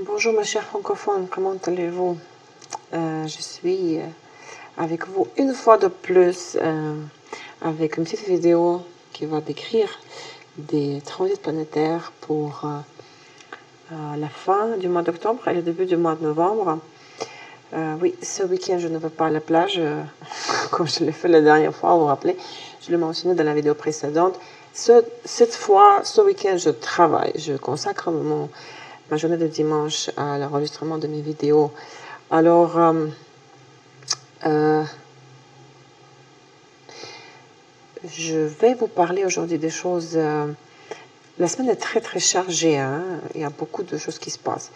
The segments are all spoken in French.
Bonjour mes chers francophones, comment allez-vous? Je suis avec vous une fois de plus avec une petite vidéo qui va décrire des transits planétaires pour la fin du mois d'octobre et le début du mois de novembre. Oui, ce week-end je ne vais pas à la plage, comme je l'ai fait la dernière fois, vous vous rappelez, je l'ai mentionné dans la vidéo précédente. Cette fois, ce week-end je travaille, je consacre ma journée de dimanche à l'enregistrement de mes vidéos. Alors, je vais vous parler aujourd'hui des choses. La semaine est très très chargée, hein? Il y a beaucoup de choses qui se passent.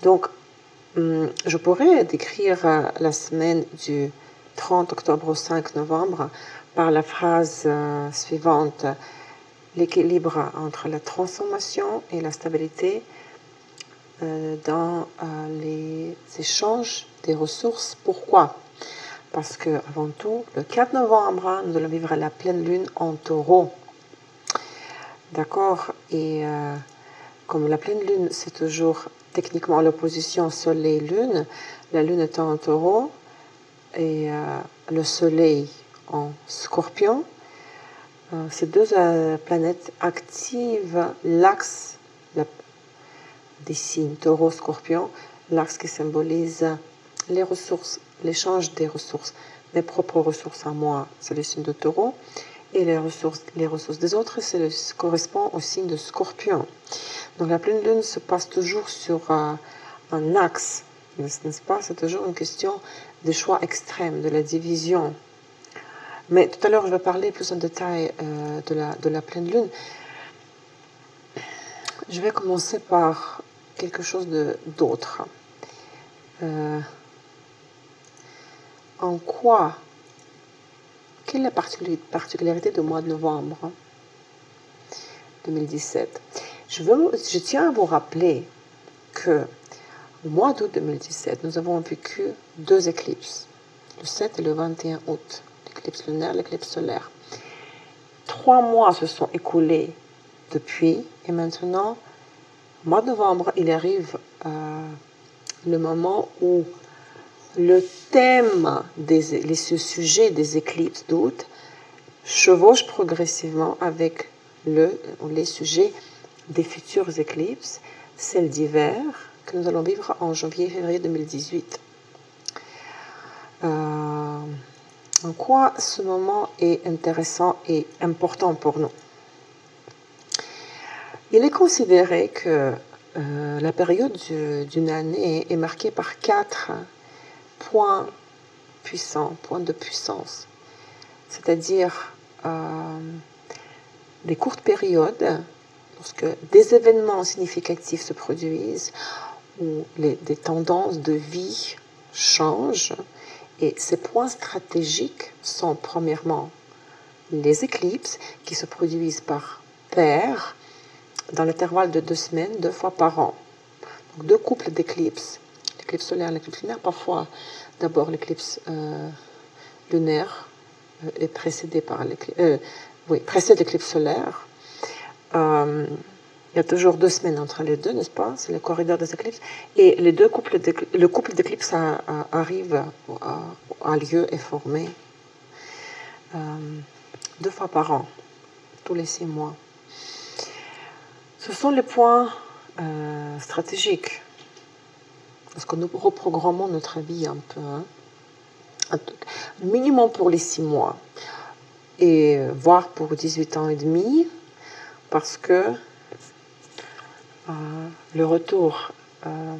Donc, je pourrais décrire la semaine du 30 octobre au 5 novembre par la phrase suivante: l'équilibre entre la transformation et la stabilité dans les échanges des ressources. Pourquoi? Parce que, avant tout, le 4 novembre, nous allons vivre la pleine lune en taureau. D'accord? Et comme la pleine lune, c'est toujours techniquement l'opposition soleil-lune, la lune étant en taureau et le soleil en scorpion, ces deux planètes activent l'axe des signes taureau-scorpion, l'axe qui symbolise les ressources, l'échange des ressources. Mes propres ressources à moi, c'est le signe de taureau, et les ressources des autres, correspond au signe de scorpion. Donc la pleine lune se passe toujours sur un axe, n'est-ce pas? C'est toujours une question des choix extrêmes, de la division. Mais tout à l'heure, je vais parler plus en détail de la pleine lune. Je vais commencer par quelque chose d'autre. En quoi, quelle est la particularité du mois de novembre 2017? Je tiens à vous rappeler que au mois d'août 2017, nous avons vécu deux éclipses, le 7 et le 21 août, l'éclipse lunaire, l'éclipse solaire. 3 mois se sont écoulés depuis, et maintenant, au mois de novembre, il arrive le moment où le thème, ce sujet des éclipses d'août chevauche progressivement avec les sujets des futures éclipses, celles d'hiver, que nous allons vivre en janvier-février 2018. En quoi ce moment est intéressant et important pour nous? Il est considéré que la période d'une année est marquée par 4 points puissants, points de puissance, c'est-à-dire des courtes périodes, lorsque des événements significatifs se produisent, où des tendances de vie changent, et ces points stratégiques sont premièrement les éclipses qui se produisent par paires dans l'intervalle de 2 semaines, 2 fois par an. Donc 2 couples d'éclipses, l'éclipse solaire et l'éclipse lunaire. Parfois, d'abord l'éclipse lunaire est précédée par précède l'éclipse solaire. Il y a toujours 2 semaines entre les deux, n'est-ce pas? C'est le corridor des éclipses. Et le couple d'éclipses arrive, a lieu, est formé 2 fois par an, tous les 6 mois. Ce sont les points stratégiques. Parce que nous reprogrammons notre vie un peu, hein, minimum pour les 6 mois, et voire pour 18 ans et demi, parce que le retour, on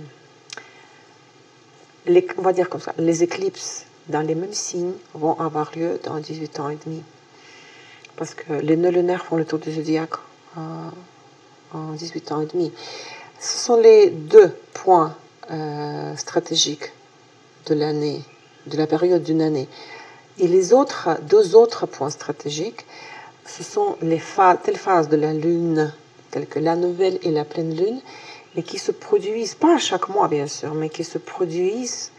va dire comme ça, les éclipses dans les mêmes signes vont avoir lieu dans 18 ans et demi. Parce que les nœuds lunaires font le tour du zodiaque en 18 ans et demi. Ce sont les 2 points stratégiques de l'année, de la période d'une année. Et les 2 autres points stratégiques, ce sont telles phases de la Lune, telles que la nouvelle et la pleine Lune, mais qui se produisent, pas à chaque mois bien sûr, mais qui se produisent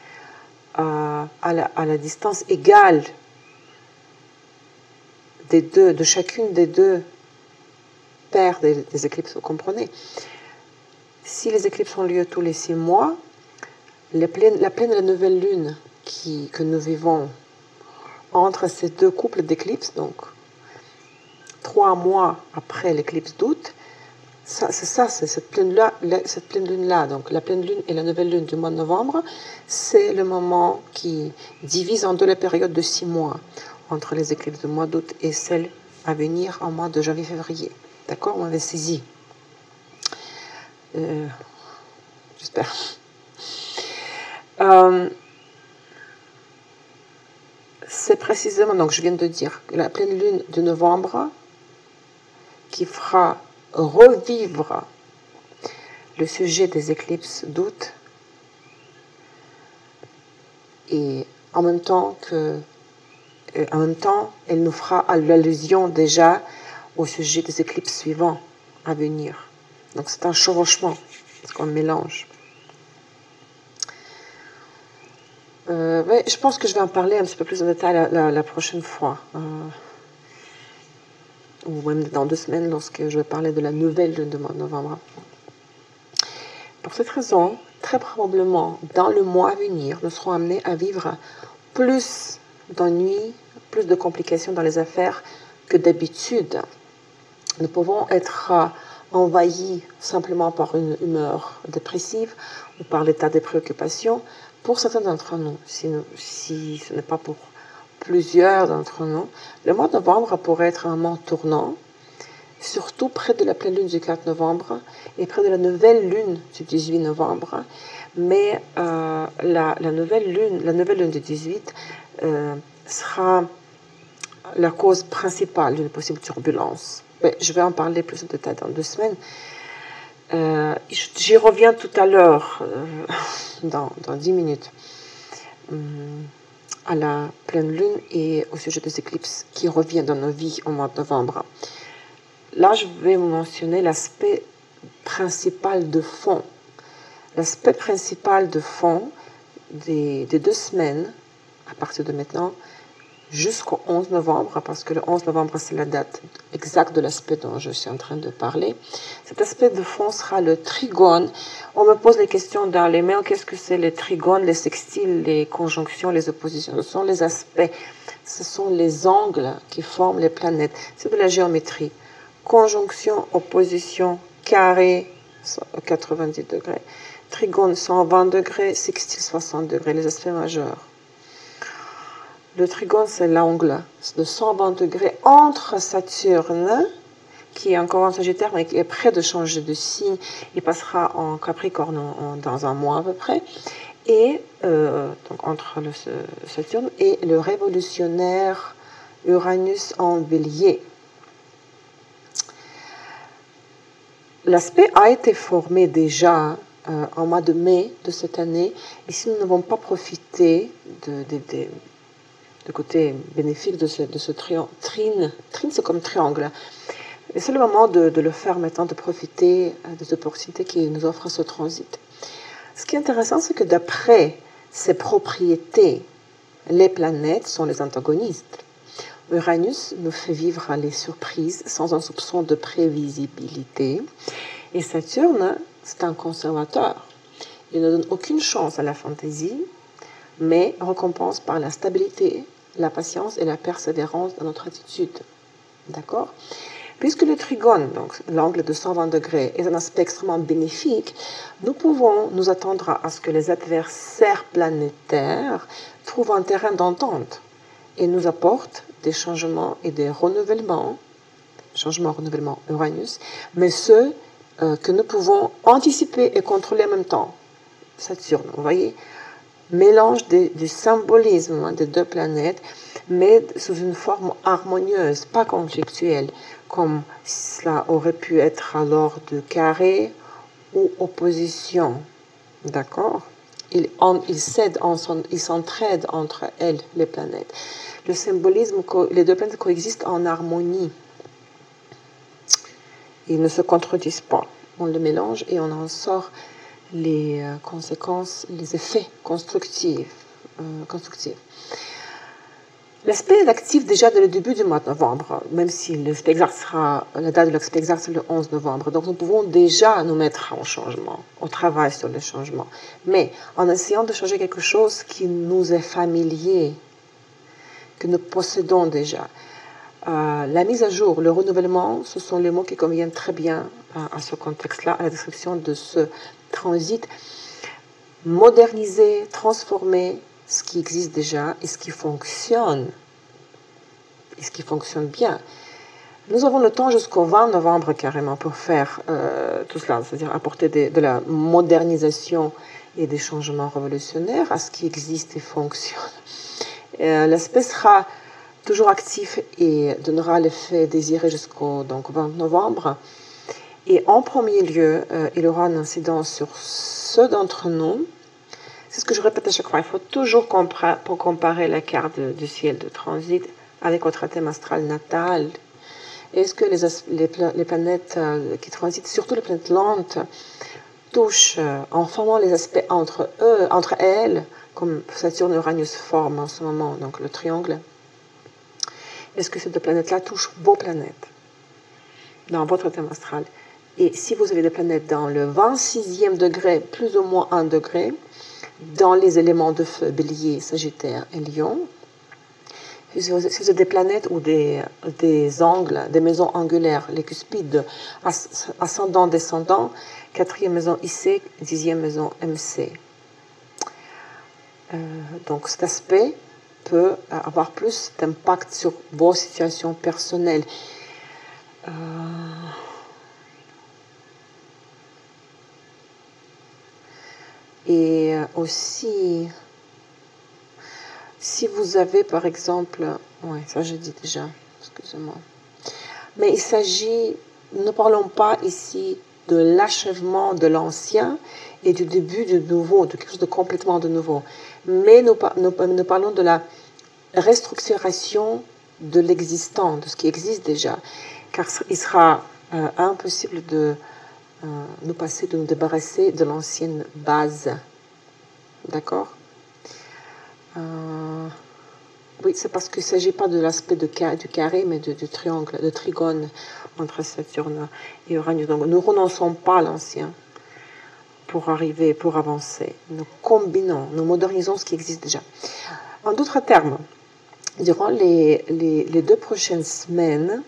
à la distance égale de chacune des 2 paires des éclipses, vous comprenez? Si les éclipses ont lieu tous les 6 mois, la pleine et la nouvelle lune que nous vivons entre ces deux couples d'éclipses, donc 3 mois après l'éclipse d'août, c'est cette pleine lune-là, donc la pleine lune et la nouvelle lune du mois de novembre, c'est le moment qui divise en deux la période de 6 mois entre les éclipses du mois d'août et celles à venir en mois de janvier-février. D'accord? On avait saisi. J'espère. C'est précisément, donc je viens de dire, la pleine lune de novembre qui fera revivre le sujet des éclipses d'août et en même temps, elle nous fera l'allusion déjà au sujet des éclipses suivants à venir. Donc c'est un chevauchement, c'est qu'on mélange. Je pense que je vais en parler un petit peu plus en détail la prochaine fois. Ou même dans 2 semaines lorsque je vais parler de la nouvelle lune de mois de novembre. Pour cette raison, très probablement, dans le mois à venir, nous serons amenés à vivre plus d'ennuis, plus de complications dans les affaires que d'habitude. Nous pouvons être envahis simplement par une humeur dépressive ou par l'état des préoccupations. Pour certains d'entre nous, si ce n'est pas pour plusieurs d'entre nous, le mois de novembre pourrait être un moment tournant, surtout près de la pleine lune du 4 novembre et près de la nouvelle lune du 18 novembre. Mais la nouvelle lune du 18 sera la cause principale d'une possible turbulence. Mais je vais en parler plus en détail dans 2 semaines. J'y reviens tout à l'heure, dans 10 minutes, à la pleine lune et au sujet des éclipses qui reviennent dans nos vies au mois de novembre. Là, je vais vous mentionner l'aspect principal de fond. L'aspect principal de fond des 2 semaines, à partir de maintenant, jusqu'au 11 novembre, parce que le 11 novembre, c'est la date exacte de l'aspect dont je suis en train de parler. Cet aspect de fond sera le trigone. On me pose les questions dans les mails, qu'est-ce que c'est les trigones, les sextiles, les conjonctions, les oppositions? Ce sont les aspects, ce sont les angles qui forment les planètes. C'est de la géométrie. Conjonction, opposition, carré, 90 degrés. Trigone, 120 degrés, sextile, 60 degrés, les aspects majeurs. Le trigone, c'est l'angle de 120 degrés entre Saturne, qui est encore en Sagittaire, mais qui est près de changer de signe. Il passera en Capricorne dans un mois à peu près. Et donc entre le Saturne et le révolutionnaire Uranus en Bélier. L'aspect a été formé déjà en mois de mai de cette année. Et si nous n'avons pas profité du côté bénéfique de ce trine, c'est comme triangle. Et c'est le moment de le faire maintenant, de profiter des opportunités qui nous offrent ce transit. Ce qui est intéressant, c'est que d'après ses propriétés, les planètes sont les antagonistes. Uranus nous fait vivre les surprises sans un soupçon de prévisibilité. Et Saturne, c'est un conservateur. Il ne donne aucune chance à la fantaisie, mais récompense par la stabilité, la patience et la persévérance dans notre attitude. D'accord? Puisque le trigone, donc l'angle de 120 degrés, est un aspect extrêmement bénéfique, nous pouvons nous attendre à ce que les adversaires planétaires trouvent un terrain d'entente et nous apportent des changements et des renouvellements, renouvellement Uranus, mais ceux que nous pouvons anticiper et contrôler en même temps. Saturne, vous voyez, mélange du symbolisme des 2 planètes, mais sous une forme harmonieuse, pas conflictuelle, comme cela aurait pu être alors de carré ou opposition. D'accord? Ils s'entraident entre elles, les planètes. Le symbolisme, les 2 planètes coexistent en harmonie. Ils ne se contredisent pas. On le mélange et on en sort les conséquences, les effets constructifs. L'aspect est actif déjà dès le début du mois de novembre, même si l'aspect exact sera, la date de l'aspect exact c'est le 11 novembre. Donc nous pouvons déjà nous mettre en changement, au travail sur le changement. Mais en essayant de changer quelque chose qui nous est familier, que nous possédons déjà. La mise à jour, le renouvellement, ce sont les mots qui conviennent très bien à ce contexte-là, à la description de ce transit. Moderniser, transformer ce qui existe déjà et ce qui fonctionne bien. Nous avons le temps jusqu'au 20 novembre carrément pour faire tout cela, c'est-à-dire apporter de la modernisation et des changements révolutionnaires à ce qui existe et fonctionne. L'aspect sera toujours actif et donnera l'effet désiré jusqu'au 20 novembre. Et en premier lieu, il aura une incidence sur ceux d'entre nous. C'est ce que je répète à chaque fois. Il faut toujours comparer la carte du ciel de transit avec votre thème astral natal. Est-ce que les planètes qui transitent, surtout les planètes lentes, touchent en formant les aspects entre elles, comme Saturne et Uranus forment en ce moment, donc le triangle. Est-ce que ces deux planètes-là touchent vos planètes dans votre thème astral? Et si vous avez des planètes dans le 26e degré, plus ou moins 1 degré, dans les éléments de feu, bélier, sagittaire et lion, si vous avez des planètes ou des angles, des maisons angulaires, les cuspides, ascendant, descendant, 4e maison IC, 10e maison MC. Donc cet aspect peut avoir plus d'impact sur vos situations personnelles. Et aussi, si vous avez par exemple, oui, ça j'ai dit déjà, excusez-moi, mais il s'agit, ne parlons pas ici de l'achèvement de l'ancien et du début du nouveau, de quelque chose de complètement de nouveau, mais nous parlons de la restructuration de l'existant, de ce qui existe déjà, car il sera impossible de nous passer, de nous débarrasser de l'ancienne base. D'accord? Oui, c'est parce qu'il ne s'agit pas de l'aspect du carré, mais du triangle, de trigone entre Saturne et Uranus. Donc, nous ne renonçons pas à l'ancien pour arriver, pour avancer. Nous combinons, nous modernisons ce qui existe déjà. En d'autres termes, durant les 2 prochaines semaines,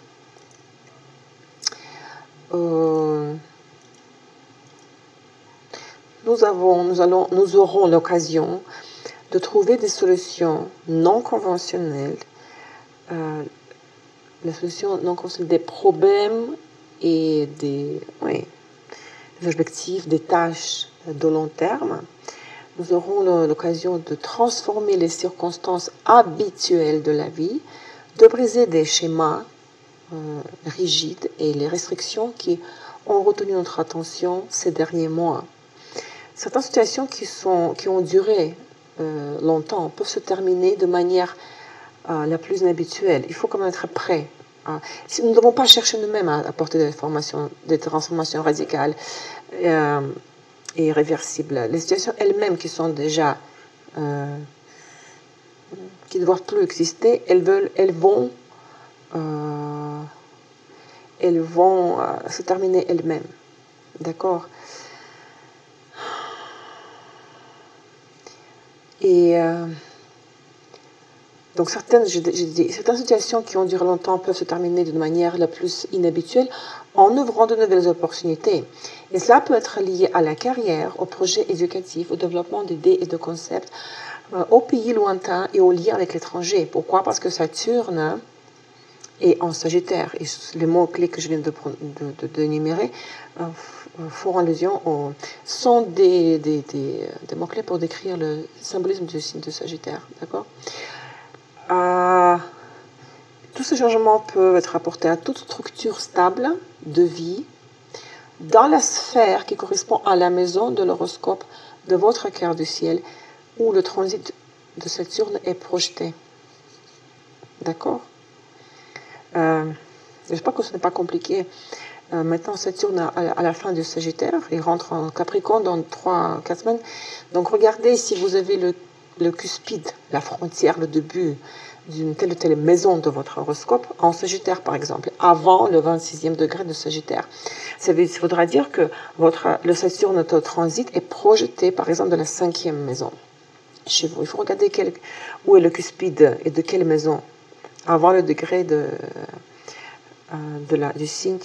nous aurons l'occasion de trouver des solutions non conventionnelles, les solutions non conventionnelles des problèmes et des objectifs, des tâches de long terme. Nous aurons l'occasion de transformer les circonstances habituelles de la vie, de briser des schémas rigides et les restrictions qui ont retenu notre attention ces derniers mois. Certaines situations qui ont duré longtemps peuvent se terminer de manière la plus inhabituelle. Il faut quand même être prêt. Nous ne devons pas chercher nous-mêmes à apporter des transformations radicales et irréversibles. Les situations elles-mêmes qui sont déjà qui ne doivent plus exister, elles vont se terminer elles-mêmes. D'accord? Et donc certaines situations qui ont duré longtemps peuvent se terminer d'une manière la plus inhabituelle en ouvrant de nouvelles opportunités. Et cela peut être lié à la carrière, aux projets éducatifs, au développement d'idées et de concepts, aux pays lointains et aux liens avec l'étranger. Pourquoi? Parce que Saturne est en Sagittaire. Et les mots-clés que je viens d'énumérer font allusion sont des mots-clés pour décrire le symbolisme du signe de Sagittaire. D'accord? Tous ces changements peuvent être apportés à toute structure stable de vie dans la sphère qui correspond à la maison de l'horoscope de votre cœur du ciel où le transit de Saturne est projeté. D'accord? J'espère que ce n'est pas compliqué. Maintenant, Saturne à la fin du Sagittaire, il rentre en Capricorne dans 3-4 semaines. Donc regardez si vous avez le cuspide, la frontière, le début d'une telle ou telle maison de votre horoscope en Sagittaire, par exemple, avant le 26e degré de Sagittaire. Ça voudra dire que le Saturne au transit est projeté, par exemple, de la 5e maison chez vous. Il faut regarder où est le cuspide et de quelle maison, avant le degré du signe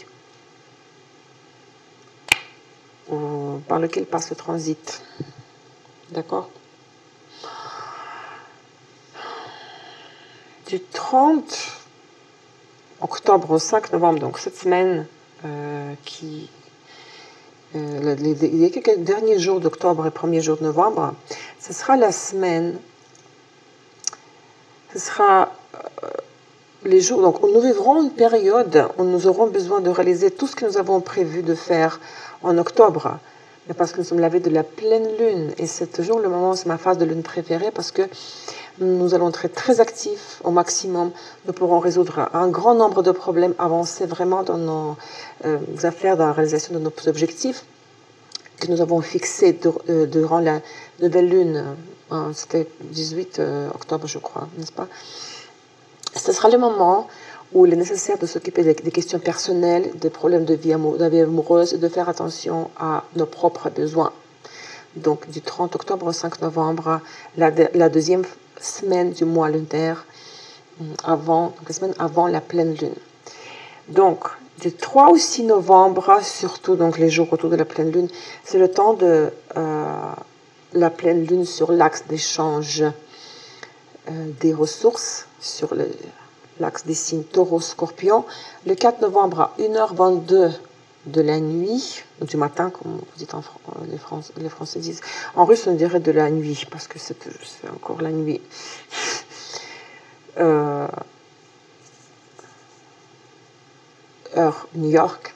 par lequel passe le transit. D'accord? Du 30 octobre au 5 novembre, donc cette semaine les quelques derniers jours d'octobre et premiers jours de novembre, ce sera la semaine, ce sera les jours, donc nous vivrons une période où nous aurons besoin de réaliser tout ce que nous avons prévu de faire en octobre. Mais parce que nous sommes la veille de la pleine lune, et c'est toujours le moment, c'est ma phase de lune préférée, parce que nous allons être très actifs au maximum. Nous pourrons résoudre un grand nombre de problèmes, avancer vraiment dans nos affaires, dans la réalisation de nos objectifs que nous avons fixés durant la nouvelle lune. C'était 18 octobre, je crois, n'est-ce pas? Ce sera le moment où il est nécessaire de s'occuper des questions personnelles, des problèmes de vie amoureuse, et de faire attention à nos propres besoins. Donc, du 30 octobre au 5 novembre, la deuxième semaine du mois lunaire, donc la semaine avant la pleine lune. Donc, du 3 au 6 novembre, surtout donc les jours autour de la pleine lune, c'est le temps de la pleine lune sur l'axe d'échange des ressources, sur l'axe des signes Taureau-Scorpion. Le 4 novembre à 1h22 de la nuit, du matin, comme vous dites les Français disent. En russe, on dirait de la nuit, parce que c'est encore la nuit. Heure New York,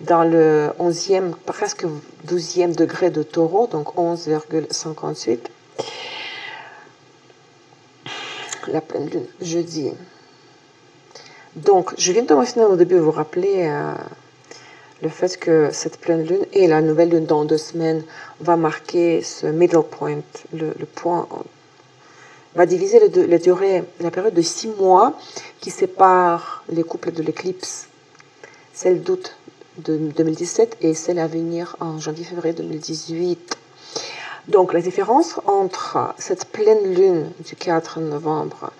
dans le 11e, presque 12e degré de Taureau, donc 11,58. La pleine lune, jeudi. Donc, je viens de mentionner au début, vous rappeler le fait que cette pleine lune et la nouvelle lune dans 2 semaines va marquer ce middle point, le point, va diviser la période de 6 mois qui sépare les couples de l'éclipse, celle d'août de 2017 et celle à venir en janvier-février 2018. Donc, la différence entre cette pleine lune du 4 novembre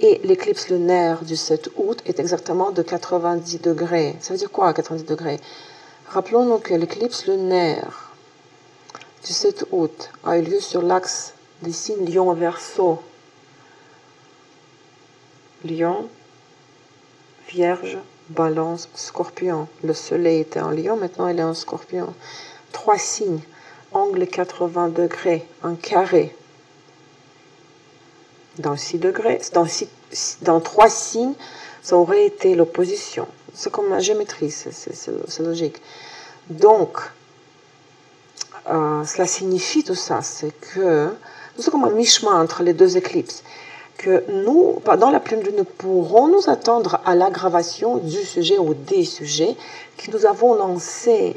et l'éclipse lunaire du 7 août est exactement de 90 degrés. Ça veut dire quoi, 90 degrés? Rappelons-nous que l'éclipse lunaire du 7 août a eu lieu sur l'axe des signes Lion-Verseau. Lion, Vierge, Balance, Scorpion. Le soleil était en Lion, maintenant il est en Scorpion. 3 signes, angle 80 degrés, un carré. Dans 6 degrés, dans 3 signes, ça aurait été l'opposition. C'est comme la géométrie, c'est logique. Donc, cela signifie tout ça, c'est que nous sommes comme un mi-chemin entre les deux éclipses. Que nous, dans la pleine lune, nous pourrons nous attendre à l'aggravation du sujet ou des sujets que nous avons lancés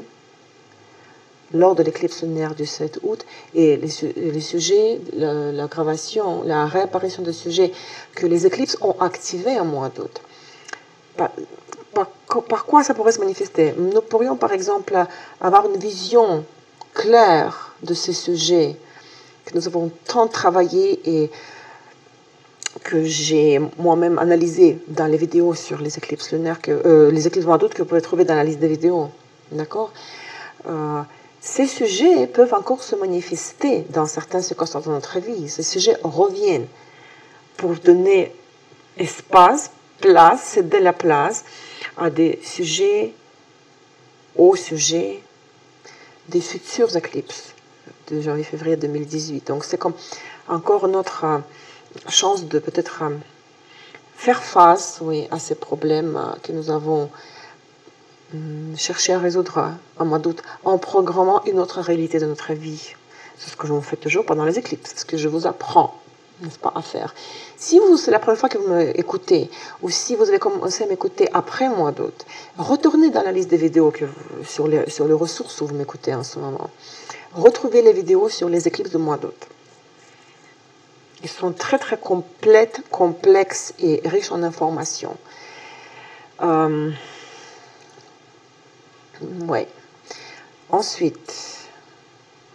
lors de l'éclipse lunaire du 7 août, et les sujets, l'aggravation, la réapparition de sujets que les éclipses ont activés en mois d'août. Par quoi ça pourrait se manifester? Nous pourrions par exemple avoir une vision claire de ces sujets que nous avons tant travaillé et que j'ai moi-même analysé dans les vidéos sur les éclipses lunaires, les éclipses mois d'août que vous pouvez trouver dans la liste des vidéos. D'accord? Ces sujets peuvent encore se manifester dans certaines circonstances de notre vie. Ces sujets reviennent pour donner espace, place, céder la place à des sujets, aux sujets des futures éclipses de janvier-février 2018. Donc c'est comme encore notre chance de peut-être faire face, oui, à ces problèmes que nous avons chercher à résoudre en mois d'août en programmant une autre réalité de notre vie. C'est ce que je vous fais toujours pendant les éclipses, ce que je vous apprends, n'est-ce pas, à faire. Si c'est la première fois que vous m'écoutez, ou si vous avez commencé à m'écouter après mois d'août, retournez dans la liste des vidéos sur les ressources où vous m'écoutez en ce moment. Retrouvez les vidéos sur les éclipses de mois d'août. Ils sont très très complexes et riches en informations. Ouais. Ensuite,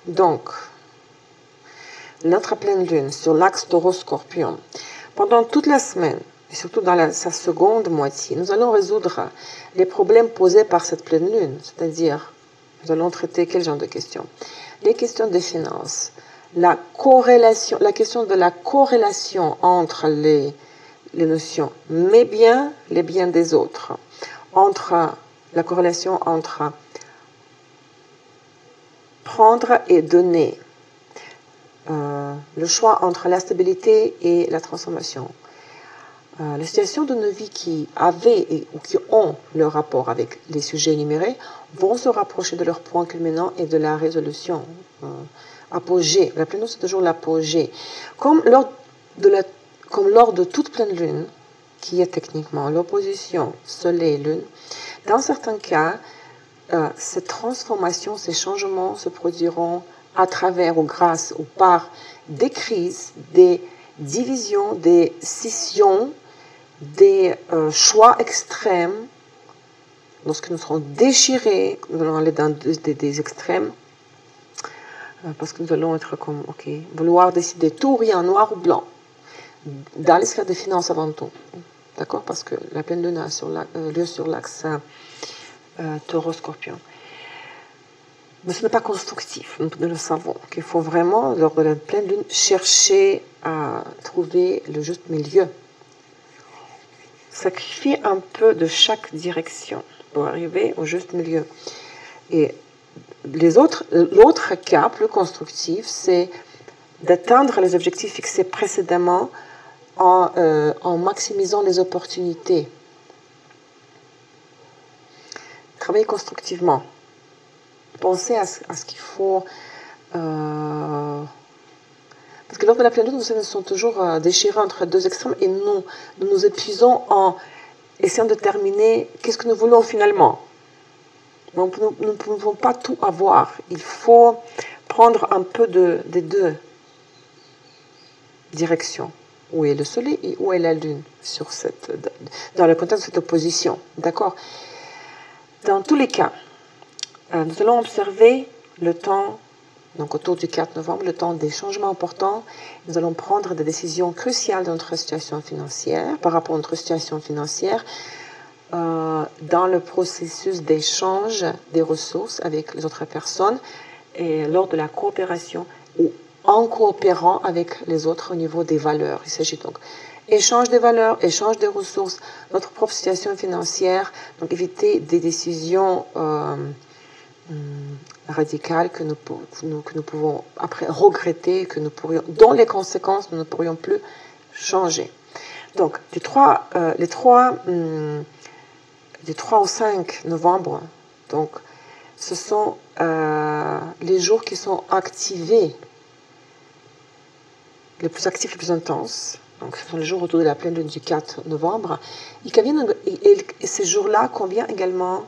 donc, notre pleine lune sur l'axe Taureau-Scorpion. Pendant toute la semaine, et surtout dans sa seconde moitié, nous allons résoudre les problèmes posés par cette pleine lune, c'est-à-dire, nous allons traiter quel genre de questions? Les questions des finances, la question de la corrélation entre les notions mes biens, les biens des autres, la corrélation entre prendre et donner, le choix entre la stabilité et la transformation. Les situations de nos vies qui avaient ou qui ont le rapport avec les sujets énumérés vont se rapprocher de leur point culminant et de la résolution. Apogée, rappelez-nous, c'est toujours l'apogée. Comme lors de toute pleine lune, qui est techniquement l'opposition Soleil-Lune, dans certains cas, ces transformations, ces changements se produiront à travers ou grâce ou par des crises, des divisions, des scissions, des choix extrêmes. Lorsque nous serons déchirés, nous allons aller dans des extrêmes, parce que nous allons être comme, vouloir décider tout ou rien, noir ou blanc, dans les sphères des finances avant tout. D'accord? Parce que la pleine lune a lieu sur l'axe Taureau-Scorpion. Mais ce n'est pas constructif, nous le savons, qu'il faut vraiment, lors de la pleine lune, chercher à trouver le juste milieu. Sacrifier un peu de chaque direction pour arriver au juste milieu. Et l'autre cas plus constructif, c'est d'atteindre les objectifs fixés précédemment en maximisant les opportunités. Travailler constructivement. Penser à ce qu'il faut... parce que lors de la pleine lune, nous sommes toujours déchirés entre deux extrêmes et nous nous épuisons en essayant de déterminer qu'est-ce que nous voulons finalement. Donc nous ne pouvons pas tout avoir. Il faut prendre un peu des deux directions. Où est le soleil et où est la lune dans le contexte de cette opposition. D'accord? Dans tous les cas, nous allons observer le temps, donc autour du 4 novembre, le temps des changements importants. Nous allons prendre des décisions cruciales dans notre situation financière, par rapport à notre situation financière, dans le processus d'échange des ressources avec les autres personnes et lors de la coopération ou en coopérant avec les autres au niveau des valeurs. Il s'agit donc échange des valeurs, échange des ressources, notre propre situation financière, donc éviter des décisions radicales que nous pouvons après regretter, dont les conséquences nous ne pourrions plus changer. Donc, du 3 au 5 novembre, donc, ce sont les jours qui sont activés, les plus actifs, les plus intenses. Donc, ce sont les jours autour de la pleine lune du 4 novembre. Et ces jours-là conviennent également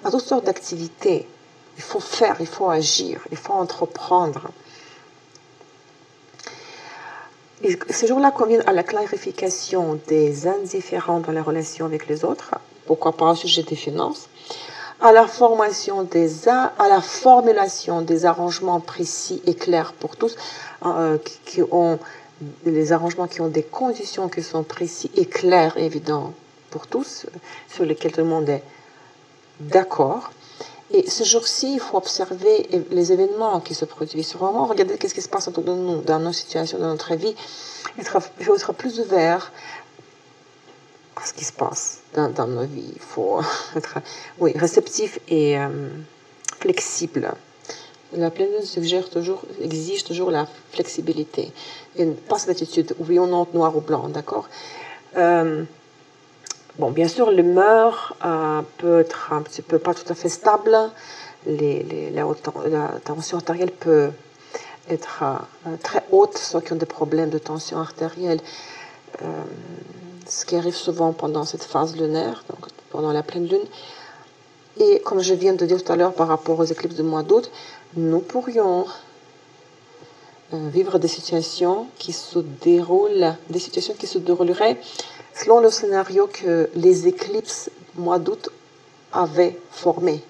à toutes sortes d'activités. Il faut faire, il faut agir, il faut entreprendre. Et ces jours-là conviennent à la clarification des indifférents dans la relation avec les autres, pourquoi pas au sujet des finances, à la formulation des arrangements précis et clairs pour tous, les arrangements qui ont des conditions qui sont précis et clairs et évidents pour tous, sur lesquels tout le monde est d'accord. Et ce jour-ci, il faut observer les événements qui se produisent. Vraiment, regarder ce qui se passe autour de nous, dans nos situations, dans notre vie. Il faut être plus ouvert à ce qui se passe dans nos vies. Il faut être réceptif et flexible. La pleine lune exige toujours la flexibilité. Et pas cette attitude, oui ou non, noir ou blanc, d'accord? Bon, bien sûr, l'humeur peut être un petit peu pas tout à fait stable. La tension artérielle peut être très haute, ceux qui ont des problèmes de tension artérielle, ce qui arrive souvent pendant cette phase lunaire, donc pendant la pleine lune. Et comme je viens de dire tout à l'heure par rapport aux éclipses du mois d'août, nous pourrions vivre des situations qui se dérouleraient selon le scénario que les éclipses mois d'août avaient formé.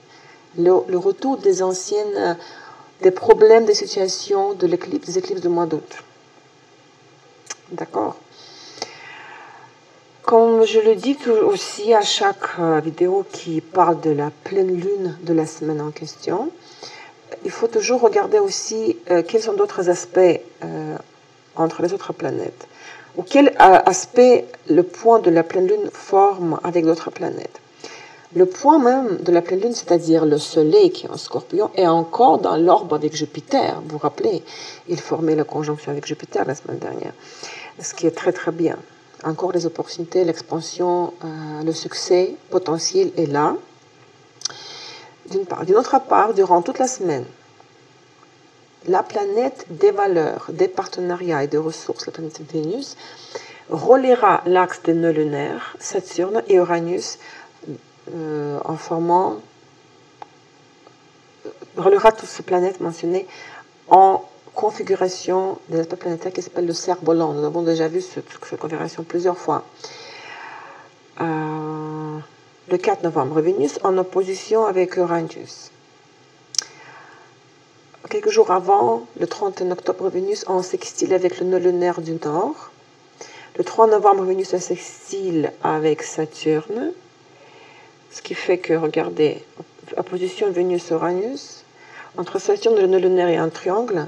Le retour des anciennes, des problèmes, des situations des éclipses de mois d'août. D'accord? Comme je le dis aussi à chaque vidéo qui parle de la pleine lune de la semaine en question, il faut toujours regarder aussi quels sont d'autres aspects entre les autres planètes, ou quel aspect le point de la pleine lune forme avec d'autres planètes. Le point même de la pleine lune, c'est-à-dire le soleil qui est en scorpion, est encore dans l'orbe avec Jupiter. Vous vous rappelez, il formait la conjonction avec Jupiter la semaine dernière, ce qui est très très bien. Encore les opportunités, l'expansion, le succès potentiel est là. D'une part. D'une autre part, durant toute la semaine, la planète des valeurs, des partenariats et des ressources, la planète Vénus, reliera l'axe des nœuds lunaires, Saturne et Uranus, en formant, reliera toutes ces planètes mentionnées en configuration des aspects planétaires qui s'appelle le cerf-volant. Nous avons déjà vu cette configuration plusieurs fois. Le 4 novembre, Vénus en opposition avec Uranus. Quelques jours avant, le 31 octobre, Vénus en sextile avec le nœud lunaire du Nord. Le 3 novembre, Vénus en sextile avec Saturne. Ce qui fait que, regardez, opposition Vénus-Uranus, entre Saturne et le nœud lunaire, il y a un triangle,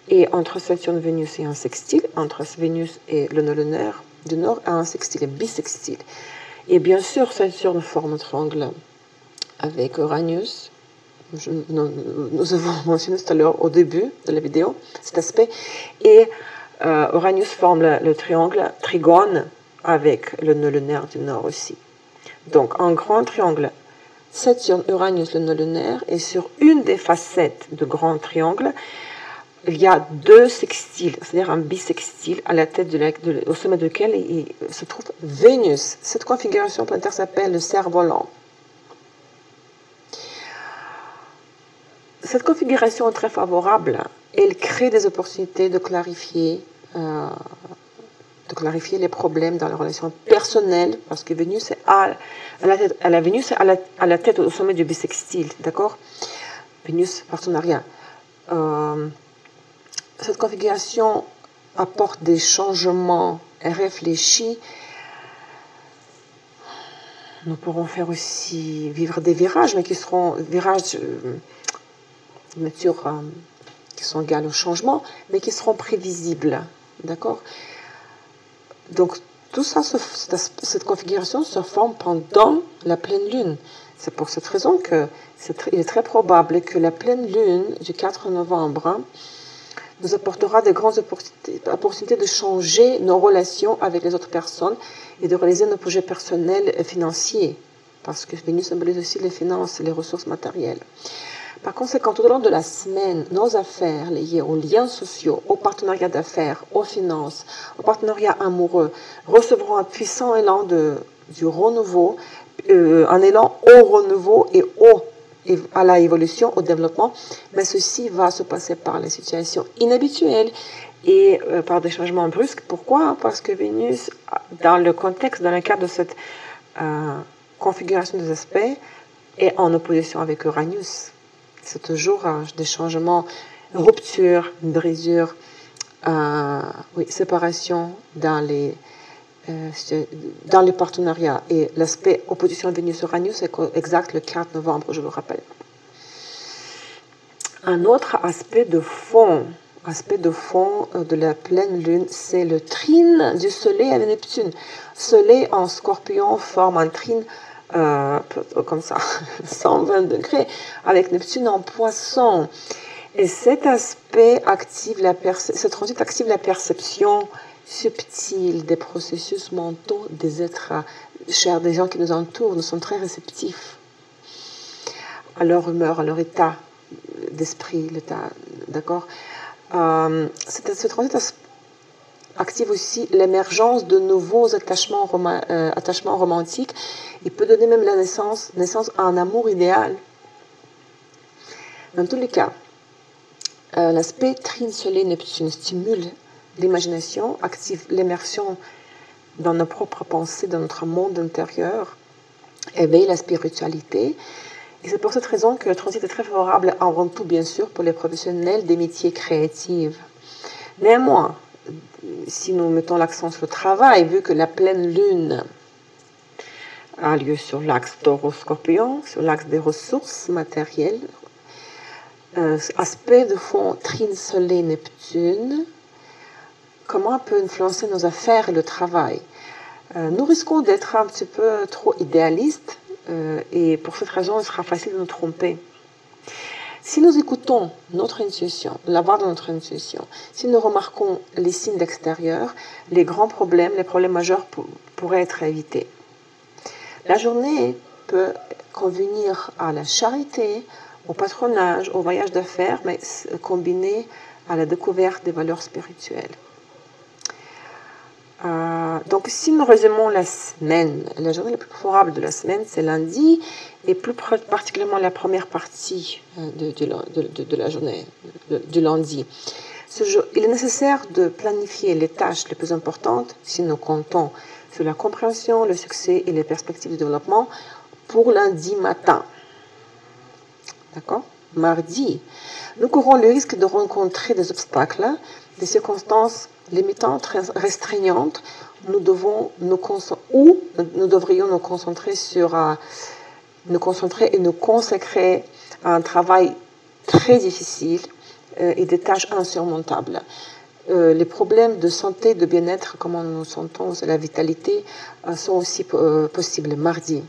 et entre Saturne et Vénus, il y a un sextile, entre Vénus et le nœud lunaire du Nord, il y a un sextile, un bisextile. Et bien sûr, Saturne forme un triangle avec Uranus. Nous avons mentionné tout à l'heure au début de la vidéo cet aspect. Et Uranus forme le triangle trigone avec le nœud lunaire du Nord aussi. Donc, un grand triangle, Saturne, Uranus, le nœud lunaire, et sur une des facettes de grand triangle, il y a deux sextiles, c'est-à-dire un bisextile à la tête au sommet duquel il se trouve Vénus. Cette configuration planétaire s'appelle le cerf-volant. Cette configuration est très favorable. Elle crée des opportunités de clarifier les problèmes dans les relations personnelles, parce que Vénus est à la tête au sommet du bisextile, d'accord? Vénus, partenariat. Cette configuration apporte des changements réfléchis. Nous pourrons faire aussi vivre des virages, mais qui seront virages de nature qui sont égales au changement, mais qui seront prévisibles, d'accord? Donc, tout ça, cette configuration se forme pendant la pleine lune. C'est pour cette raison qu'il est très probable que la pleine lune du 4 novembre nous apportera des grandes opportunités de changer nos relations avec les autres personnes et de réaliser nos projets personnels et financiers, parce que Vénus symbolise aussi les finances et les ressources matérielles. Par conséquent, tout au long de la semaine, nos affaires liées aux liens sociaux, aux partenariats d'affaires, aux finances, aux partenariats amoureux, recevront un puissant élan du renouveau, un élan au renouveau et à la évolution, au développement, mais ceci va se passer par les situations inhabituelles et par des changements brusques. Pourquoi? Parce que Vénus, dans le cadre de cette configuration des aspects, est en opposition avec Uranus. C'est toujours des changements, rupture, brisure, séparation dans les partenariats. Et l'aspect opposition Vénus-Uranus est exact le 4 novembre, je vous rappelle. Un autre aspect de fond de la pleine lune, c'est le trine du Soleil avec Neptune. Soleil en Scorpion forme un trine comme ça, 120 degrés, avec Neptune en Poisson. Et cet aspect ce transit active la perception subtile des processus mentaux des êtres chers, des gens qui nous entourent. Nous sommes très réceptifs à leur humeur, à leur état d'esprit, d'accord? Ce transit active aussi l'émergence de nouveaux attachements romantiques. Il peut donner même la naissance à un amour idéal. Dans tous les cas, L'aspect trine Soleil-Neptune stimule l'imagination, active l'immersion dans nos propres pensées, dans notre monde intérieur, éveille la spiritualité. Et c'est pour cette raison que le transit est très favorable avant tout, bien sûr, pour les professionnels des métiers créatifs. Néanmoins, si nous mettons l'accent sur le travail, vu que la pleine lune a lieu sur l'axe Taureau-Scorpion, sur l'axe des ressources matérielles, aspect de fond trine Soleil-Neptune, comment peut influencer nos affaires et le travail. Nous risquons d'être un petit peu trop idéalistes et pour cette raison, il sera facile de nous tromper. Si nous écoutons notre intuition, la voix de notre intuition, si nous remarquons les signes d'extérieur, les grands problèmes, les problèmes majeurs pourraient être évités. La journée peut convenir à la charité, au patronage, au voyage d'affaires, mais combinée à la découverte des valeurs spirituelles. Donc, si nous résumons la semaine, la journée la plus favorable de la semaine, c'est lundi, et plus particulièrement la première partie de la journée, du lundi. Il est nécessaire de planifier les tâches les plus importantes, si nous comptons sur la compréhension, le succès et les perspectives de développement, pour lundi matin. D'accord ? Mardi, nous courons le risque de rencontrer des obstacles, des circonstances limitantes, restreignantes, nous devrions nous concentrer et nous consacrer à un travail très difficile et des tâches insurmontables. Les problèmes de santé, de bien-être, comment nous nous sentons, la vitalité, sont aussi possibles mardi.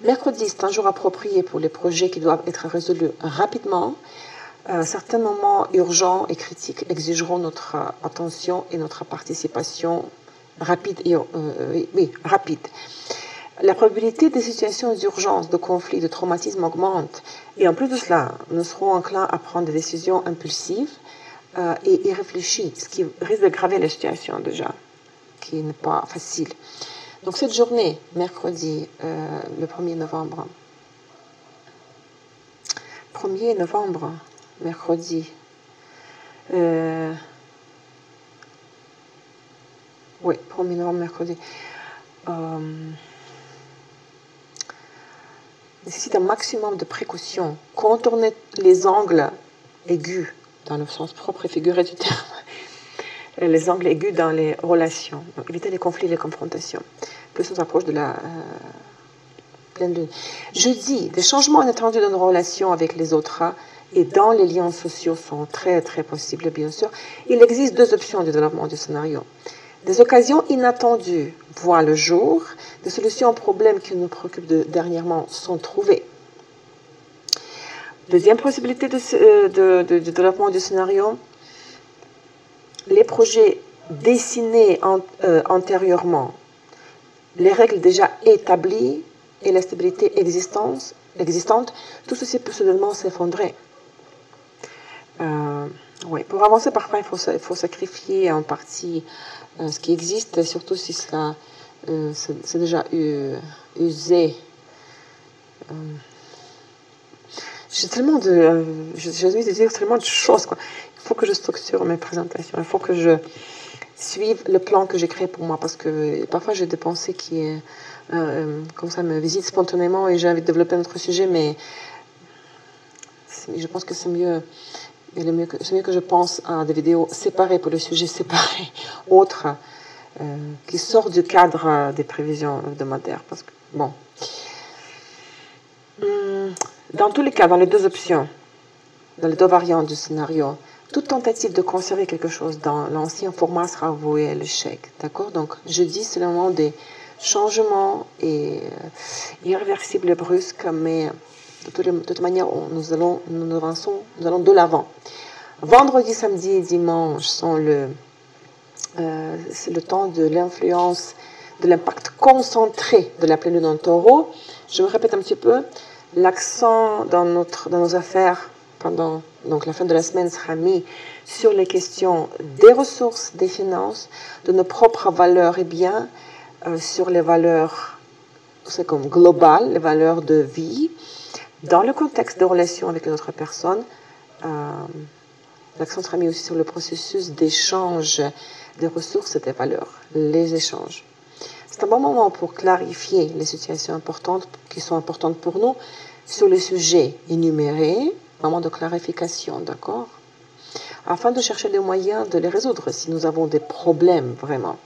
Mercredi, c'est un jour approprié pour les projets qui doivent être résolus rapidement. Certains moments urgents et critiques exigeront notre attention et notre participation rapide. Rapide. La probabilité des situations d'urgence, de conflits, de traumatisme augmente. Et en plus de cela, nous serons enclins à prendre des décisions impulsives et irréfléchies, ce qui risque d'aggraver la situation déjà, qui n'est pas facile. Donc cette journée, mercredi, le 1er novembre, mercredi, oui, 1er novembre, mercredi, nécessite un maximum de précaution. Contourner les angles aigus, dans le sens propre et figuré du terme, les angles aigus dans les relations. Donc, éviter les conflits et les confrontations. Plus on s'approche de la pleine lune. Jeudi, des changements inattendus dans nos relations avec les autres et dans les liens sociaux sont très, très possibles, bien sûr. Il existe deux options de développement du scénario. Des occasions inattendues voient le jour, des solutions aux problèmes qui nous préoccupent dernièrement sont trouvées. Deuxième possibilité de développement du scénario, les projets dessinés antérieurement, les règles déjà établies et la stabilité existante, tout ceci peut soudainement s'effondrer. Oui, pour avancer, parfois, il faut sacrifier en partie ce qui existe, surtout si cela c'est déjà usé. J'ai tellement de... j'ai envie de dire tellement de choses, quoi. Il faut que je structure mes présentations. Il faut que je suive le plan que j'ai créé pour moi. Parce que parfois, j'ai des pensées qui, comme ça, me visitent spontanément et j'ai envie de développer notre sujet. Mais je pense que c'est mieux... C'est mieux que je pense à des vidéos séparées pour le sujet séparé, autres, qui sortent du cadre des prévisions hebdomadaires. Parce que, bon... Dans tous les cas, dans les deux options, dans les deux variantes du scénario, toute tentative de conserver quelque chose dans l'ancien format sera vouée à l'échec. D'accord? Donc, jeudi, c'est le moment des changements et irréversibles et brusques, mais de toute manière, nous allons de l'avant. Vendredi, samedi et dimanche sont c'est le temps de l'influence, de l'impact concentré de la pleine lune en taureau. Je me répète un petit peu. L'accent dans nos affaires pendant la fin de la semaine sera mis sur les questions des ressources, des finances, de nos propres valeurs et biens, sur les valeurs, c'est comme globales, les valeurs de vie, dans le contexte de relations avec une autre personne, l'accent sera mis aussi sur le processus d'échange des ressources et des valeurs, les échanges. C'est un bon moment pour clarifier les situations importantes qui sont importantes pour nous sur les sujets énumérés, moment de clarification, d'accord? Afin de chercher des moyens de les résoudre si nous avons des problèmes vraiment.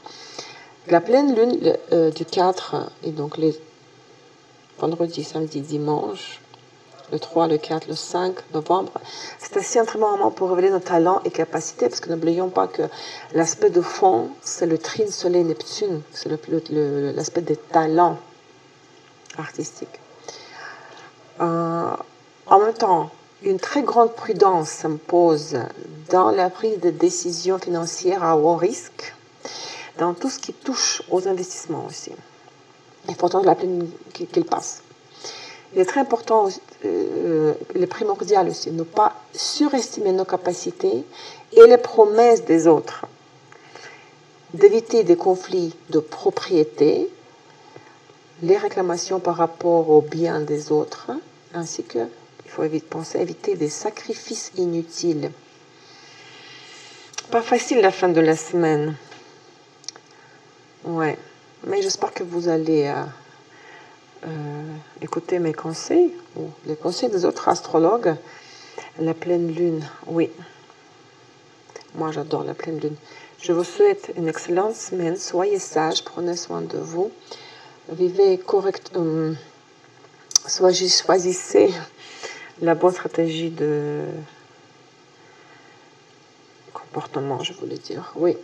La pleine lune du 4 et donc les vendredi, samedi, dimanche, le 3, le 4, le 5 novembre, c'est aussi un très bon moment pour révéler nos talents et capacités, parce que n'oublions pas que l'aspect de fond, c'est le trine Soleil-Neptune, c'est l'aspect des talents artistiques. En même temps, une très grande prudence s'impose dans la prise de décisions financières à haut risque, dans tout ce qui touche aux investissements aussi. Il faut attendre la pleine qu'il passe. Il est très important, il est primordial aussi, de ne pas surestimer nos capacités et les promesses des autres, d'éviter des conflits de propriété, les réclamations par rapport aux biens des autres, ainsi que, il faut penser à éviter des sacrifices inutiles. Pas facile la fin de la semaine. Ouais, mais j'espère que vous allez écouter mes conseils, ou les conseils des autres astrologues. La pleine lune, oui. Moi, j'adore la pleine lune. Je vous souhaite une excellente semaine. Soyez sages, prenez soin de vous. Vivez correctement. Choisissez la bonne stratégie de comportement, je voulais dire. Oui.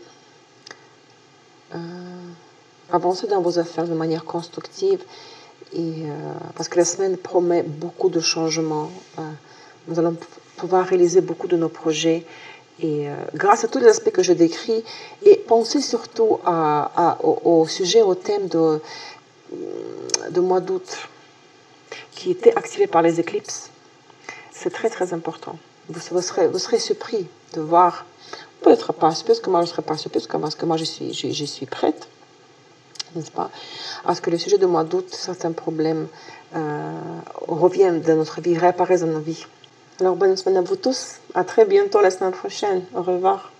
Avancez dans vos affaires de manière constructive. Et, parce que la semaine promet beaucoup de changements. Nous allons pouvoir réaliser beaucoup de nos projets. Et grâce à tous les aspects que je décris, et pensez surtout au sujet, au thème de mois d'août, qui était activé par les éclipses. C'est très très important. Vous serez surpris de voir, peut-être pas surprise, que moi je ne serai pas surprise, parce que moi je suis prête, n'est-ce pas, à ce que le sujet de mois d'août, certains problèmes reviennent dans notre vie, réapparaissent dans nos vies. Alors bonne semaine à vous tous, à très bientôt la semaine prochaine, au revoir.